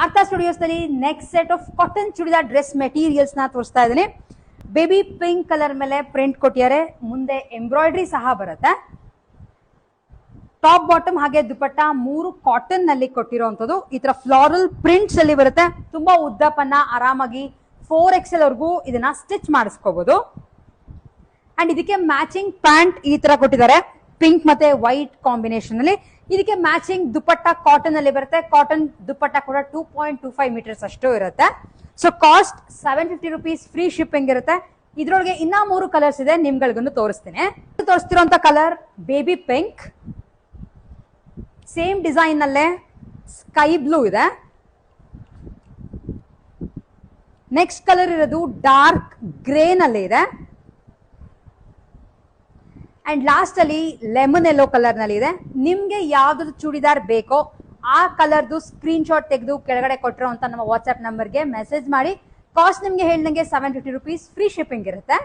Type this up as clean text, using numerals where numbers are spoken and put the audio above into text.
ಆರ್ತಾ studios ನಲ್ಲಿ next set of cotton churidar dress materials ನ ತೋರಿಸ್ತಾ ಇದ್ದೀನಿ. ಬೇಬಿ ಪಿಂಕ್ ಕಲರ್ ಮೇಲೆ ಪ್ರಿಂಟ್ ಕೊಟ್ಟಿದ್ದಾರೆ, ಮುಂದೆ ಎಂಬ್ರಾಯ್ಡ್ರಿ ಸಹ ಬರುತ್ತೆ. ಟಾಪ್ ಬಾಟಮ್ ಹಾಗೆ ದುಪಟ್ಟ ಮೂರು ಕಾಟನ್ ನಲ್ಲಿ ಕೊಟ್ಟಿರುವಂತದ್ದು. ಈ ತರ ಫ್ಲಾರಲ್ ಪ್ರಿಂಟ್ಸ್ ಅಲ್ಲಿ ಬರುತ್ತೆ. ತುಂಬಾ ಉದ್ದಪನ್ನ ಆರಾಮಾಗಿ 4XL ವರ್ಗೂ ಇದನ್ನ ಸ್ಟಿಚ್ ಮಾಡಿಸ್ಕೋಬಹುದು. ಅಂಡ್ ಇದಕ್ಕೆ ಮ್ಯಾಚಿಂಗ್ ಪ್ಯಾಂಟ್ ಈ ತರ ಕೊಟ್ಟಿದ್ದಾರೆ, ಪಿಂಕ್ ಮತ್ತೆ ವೈಟ್ ಕಾಂಬಿನೇಷನ್ ಅಲ್ಲಿ. ಇದಕ್ಕೆ ಮ್ಯಾಚಿಂಗ್ ದುಪಟ್ಟ ಕಾಟನ್ ಅಲ್ಲಿ ಬರುತ್ತೆ. ಕಾಟನ್ ದುಪಟ್ಟ ಕೂಡ 2.25 ಮೀಟರ್ಸ್ ಅಷ್ಟು ಇರುತ್ತೆ. So cost 750 rupees, free shipping ಇರುತ್ತೆ. ಇದ್ರೊಳಗೆ ಇನ್ನ 3 ಕಲರ್ಸ್ ಇದೆ, ನಿಮ್ಗಳಿಗೊಂದು ತೋರಿಸ್ತೀನಿ. ತೋರಿಸ್ತಿರೋಂತ colour baby pink, same design ನಲ್ಲೇ ಸ್ಕೈ ಬ್ಲೂ ಇದೆ. ನೆಕ್ಸ್ಟ್ ಕಲರ್ ಇರೋದು ಡಾರ್ಕ್ ಗ್ರೇ ನಲ್ಲಿ ಇದೆ. ಅಂಡ್ ಲಾಸ್ಟ್ ಅಲ್ಲಿ ಲೆಮನ್ ಯೆಲ್ಲೋ ಕಲರ್ ನಲ್ಲಿ ಇದೆ. ನಿಮ್ಗೆ ಯಾವ್ದು ಚೂಡಿದಾರ್ ಬೇಕೋ ಆ ಕಲರ್ದು ಸ್ಕ್ರೀನ್ ಶಾಟ್ ತೆಗೆದು ಕೆಳಗಡೆ ಕೊಟ್ಟಿರೋ ಅಂತ ನಮ್ಮ ವಾಟ್ಸ್ಆಪ್ ನಂಬರ್ಗೆ ಮೆಸೇಜ್ ಮಾಡಿ. ಕಾಸ್ಟ್ ನಿಮ್ಗೆ ಹೇಳ್ದಂಗೆ 750 rupees, ಫ್ರೀ ಶಿಪ್ಪಿಂಗ್ ಇರುತ್ತೆ.